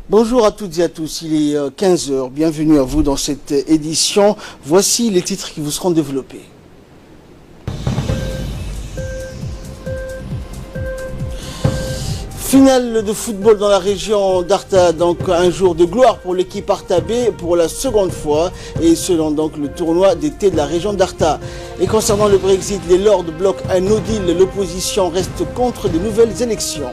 Bonjour à toutes et à tous, il est 15 heures. Bienvenue à vous dans cette édition. Voici les titres qui vous seront développés. Finale de football dans la région d'Arta, donc un jour de gloire pour l'équipe Artabé pour la seconde fois et selon donc le tournoi d'été de la région d'Arta. Et concernant le Brexit, les Lords bloquent un no deal, l'opposition reste contre de nouvelles élections.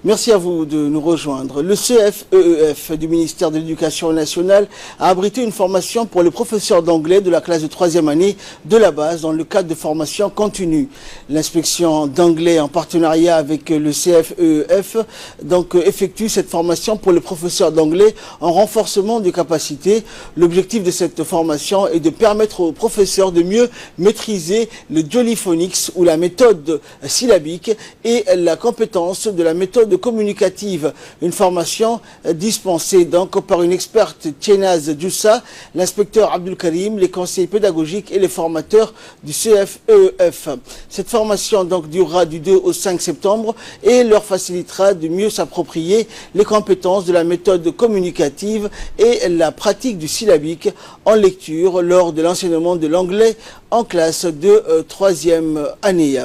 Merci à vous de nous rejoindre. Le CFEEF du ministère de l'Éducation nationale a abrité une formation pour les professeurs d'anglais de la classe de 3e année de la base dans le cadre de formation continue. L'inspection d'anglais en partenariat avec le CFEEF donc effectue cette formation pour les professeurs d'anglais en renforcement des capacités. L'objectif de cette formation est de permettre aux professeurs de mieux maîtriser le Jolly Phonics ou la méthode syllabique et la compétence de la méthode communicative, une formation dispensée donc par une experte Tchénaz Djoussa, l'inspecteur Abdul Karim, les conseillers pédagogiques et les formateurs du CFEEF. Cette formation donc durera du 2 au 5 septembre et leur facilitera de mieux s'approprier les compétences de la méthode communicative et la pratique du syllabique en lecture lors de l'enseignement de l'anglais en classe de 3e année.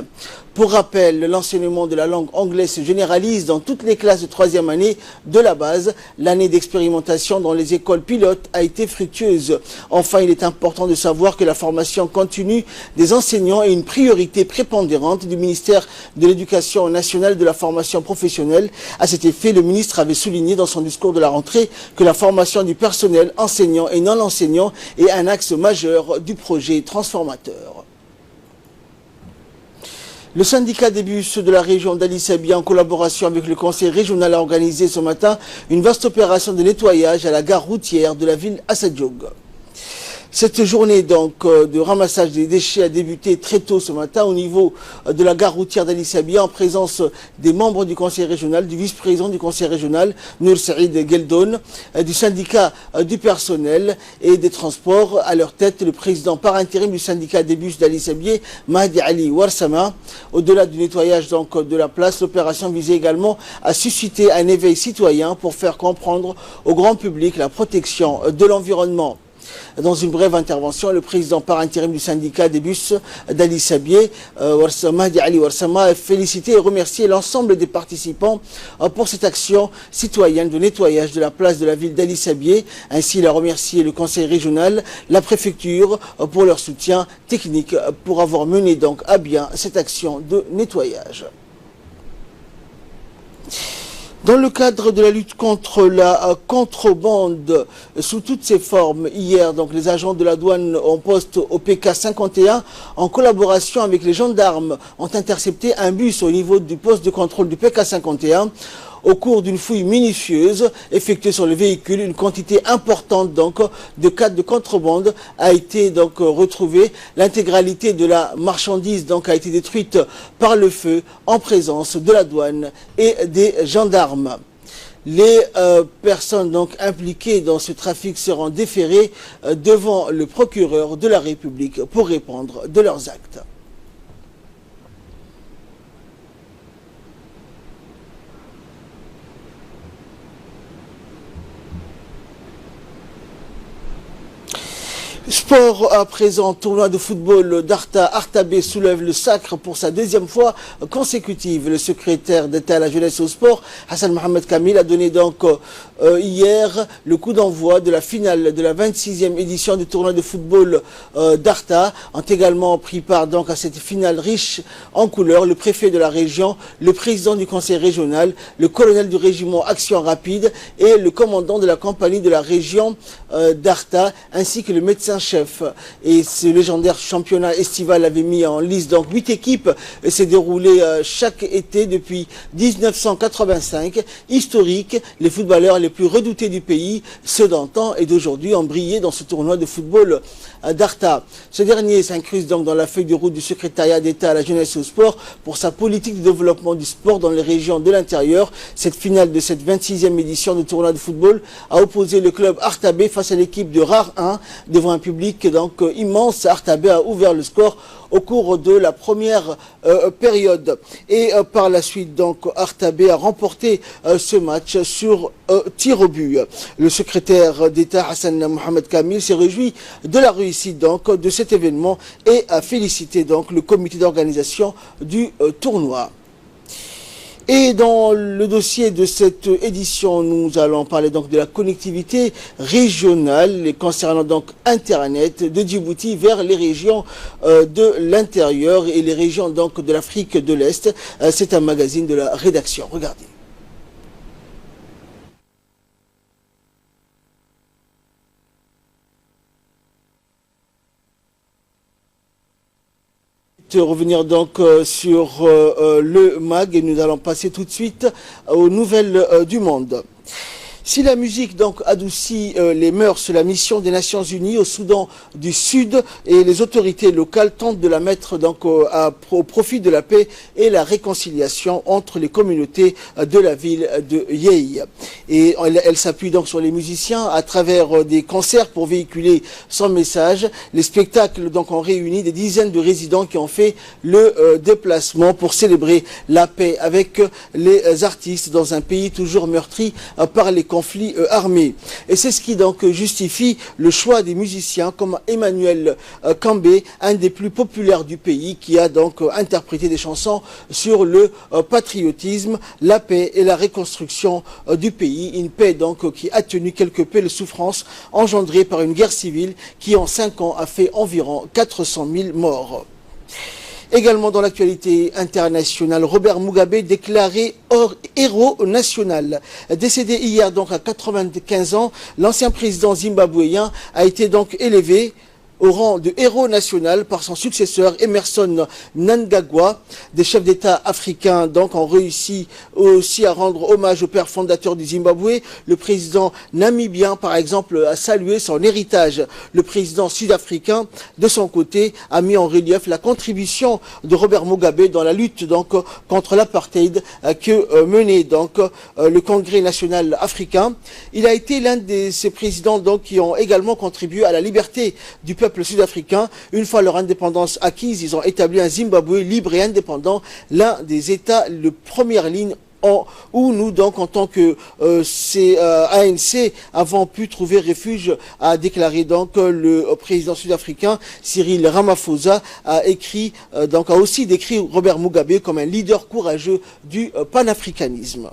Pour rappel, l'enseignement de la langue anglaise se généralise dans toutes les classes de 3e année de la base. L'année d'expérimentation dans les écoles pilotes a été fructueuse. Enfin, il est important de savoir que la formation continue des enseignants est une priorité prépondérante du ministère de l'Éducation nationale et de la formation professionnelle. À cet effet, le ministre avait souligné dans son discours de la rentrée que la formation du personnel enseignant et non enseignant est un axe majeur du projet transformateur. Le syndicat des bus de la région d'Ali Sabi, en collaboration avec le conseil régional, a organisé ce matin une vaste opération de nettoyage à la gare routière de la ville Assadjoug. Cette journée donc de ramassage des déchets a débuté très tôt ce matin au niveau de la gare routière d'Ali Sabi en présence des membres du conseil régional, du vice-président du conseil régional, Nour Saïd Geldon, du syndicat du personnel et des transports, à leur tête le président par intérim du syndicat des bus d'Ali Sabi, Mahdi Ali Warsama. Au-delà du nettoyage donc de la place, l'opération visait également à susciter un éveil citoyen pour faire comprendre au grand public la protection de l'environnement. Dans une brève intervention, le président par intérim du syndicat des bus d'Ali Sabié, Mahdi Ali Warsama, a félicité et remercié l'ensemble des participants pour cette action citoyenne de nettoyage de la place de la ville d'Ali Sabié. Ainsi, il a remercié le conseil régional, la préfecture pour leur soutien technique pour avoir mené donc à bien cette action de nettoyage. Dans le cadre de la lutte contre la contrebande sous toutes ses formes, hier, donc, les agents de la douane en poste au PK 51, en collaboration avec les gendarmes, ont intercepté un bus au niveau du poste de contrôle du PK 51. Au cours d'une fouille minutieuse effectuée sur le véhicule, une quantité importante donc de cadres de contrebande a été donc retrouvée. L'intégralité de la marchandise donc a été détruite par le feu en présence de la douane et des gendarmes. Les personnes donc impliquées dans ce trafic seront déférées devant le procureur de la République pour répondre de leurs actes. Sport à présent, tournoi de football d'Arta. Artabé soulève le sacre pour sa deuxième fois consécutive. Le secrétaire d'État à la jeunesse et au sport, Hassan Mohamed Kamil, a donné donc hier le coup d'envoi de la finale de la 26e édition du tournoi de football d'Arta. Ont également pris part donc à cette finale riche en couleurs le préfet de la région, le président du conseil régional, le colonel du régiment Action Rapide et le commandant de la compagnie de la région d'Arta, ainsi que le médecin-chef. Et ce légendaire championnat estival avait mis en liste donc 8 équipes et s'est déroulé chaque été depuis 1985. Historique, les footballeurs les plus redoutés du pays, ceux d'antan et d'aujourd'hui, ont brillé dans ce tournoi de football d'Arta. Ce dernier s'incruste donc dans la feuille de route du secrétariat d'État à la jeunesse et au sport pour sa politique de développement du sport dans les régions de l'intérieur. Cette finale de cette 26e édition du tournoi de football a opposé le club Artabé face à l'équipe de Rare 1 devant un public donc immense. Artabé a ouvert le score au cours de la première période. Et par la suite, donc, Artabé a remporté ce match sur tir au but. Le secrétaire d'État Hassan Mohamed Kamil s'est réjoui de la réussite donc, de cet événement et a félicité donc, le comité d'organisation du tournoi. Et dans le dossier de cette édition, nous allons parler donc de la connectivité régionale concernant donc Internet de Djibouti vers les régions de l'intérieur et les régions donc de l'Afrique de l'Est. C'est un magazine de la rédaction. Regardez. Revenir donc sur le MAG et nous allons passer tout de suite aux nouvelles du monde. Si la musique donc adoucit les mœurs, la mission des Nations Unies au Soudan du Sud et les autorités locales tentent de la mettre donc au profit de la paix et la réconciliation entre les communautés de la ville de Yei. Et elle s'appuie donc sur les musiciens à travers des concerts pour véhiculer son message. Les spectacles donc ont réuni des dizaines de résidents qui ont fait le déplacement pour célébrer la paix avec les artistes dans un pays toujours meurtri par les conflits armés. Et c'est ce qui donc justifie le choix des musiciens comme Emmanuel Kambé, un des plus populaires du pays, qui a donc interprété des chansons sur le patriotisme, la paix et la reconstruction du pays. Une paix donc qui a tenu quelque peu les souffrances engendrées par une guerre civile qui en 5 ans a fait environ 400 000 morts. Également dans l'actualité internationale, Robert Mugabe déclaré héros national. Décédé hier donc à 95 ans, l'ancien président zimbabwéen a été donc élevé au rang de héros national par son successeur Emerson Mnangagwa. Des chefs d'État africains donc ont réussi aussi à rendre hommage au père fondateur du Zimbabwe. Le président namibien par exemple a salué son héritage. Le président sud-africain de son côté a mis en relief la contribution de Robert Mugabe dans la lutte donc contre l'apartheid que menait donc le Congrès national africain. Il a été l'un de ces présidents donc qui ont également contribué à la liberté du peuple sud-africain. Une fois leur indépendance acquise, ils ont établi un Zimbabwe libre et indépendant, l'un des États de première ligne où nous, donc, en tant que ANC, avons pu trouver refuge, a déclaré donc le président sud-africain Cyril Ramaphosa, a aussi décrit Robert Mugabe comme un leader courageux du panafricanisme.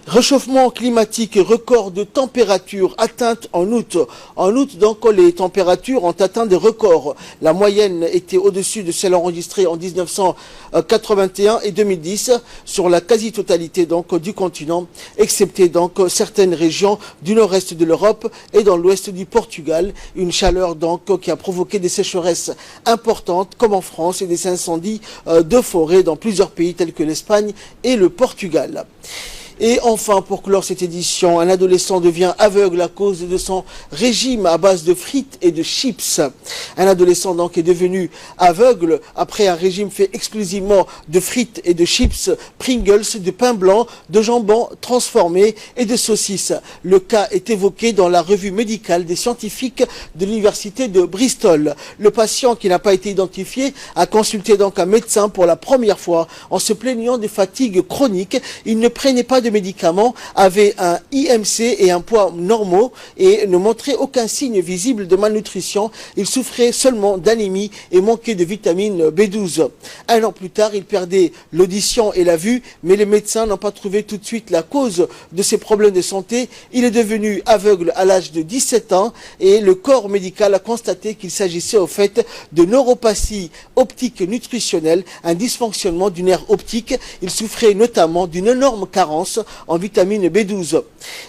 Réchauffement climatique, record de température atteinte en août. En août, donc, les températures ont atteint des records. La moyenne était au-dessus de celle enregistrée en 1981 et 2010 sur la quasi-totalité donc du continent, excepté donc certaines régions du nord-est de l'Europe et dans l'ouest du Portugal. Une chaleur donc qui a provoqué des sécheresses importantes comme en France et des incendies de forêt dans plusieurs pays tels que l'Espagne et le Portugal. Et enfin, pour clore cette édition, un adolescent devient aveugle à cause de son régime à base de frites et de chips. Un adolescent donc est devenu aveugle après un régime fait exclusivement de frites et de chips, Pringles, de pain blanc, de jambon transformé et de saucisses. Le cas est évoqué dans la revue médicale des scientifiques de l'université de Bristol. Le patient, qui n'a pas été identifié, a consulté donc un médecin pour la première fois en se plaignant de fatigue chronique. Il ne prenait pas de médicaments, avait un IMC et un poids normaux et ne montrait aucun signe visible de malnutrition. Il souffrait seulement d'anémie et manquait de vitamine B12. Un an plus tard, il perdait l'audition et la vue, mais les médecins n'ont pas trouvé tout de suite la cause de ses problèmes de santé. Il est devenu aveugle à l'âge de 17 ans et le corps médical a constaté qu'il s'agissait au fait de neuropathie optique nutritionnelle, un dysfonctionnement du nerf optique. Il souffrait notamment d'une énorme carence en vitamine B12.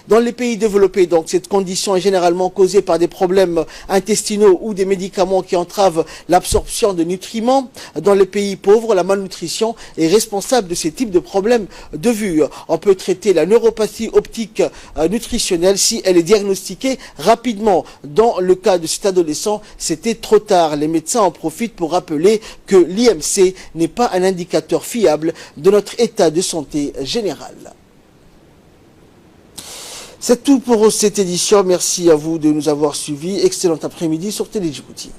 Dans les pays développés, donc, cette condition est généralement causée par des problèmes intestinaux ou des médicaments qui entravent l'absorption de nutriments. Dans les pays pauvres, la malnutrition est responsable de ces types de problèmes de vue. On peut traiter la neuropathie optique nutritionnelle si elle est diagnostiquée rapidement. Dans le cas de cet adolescent, c'était trop tard. Les médecins en profitent pour rappeler que l'IMC n'est pas un indicateur fiable de notre état de santé général. C'est tout pour cette édition. Merci à vous de nous avoir suivis. Excellent après-midi sur Télé Djibouti.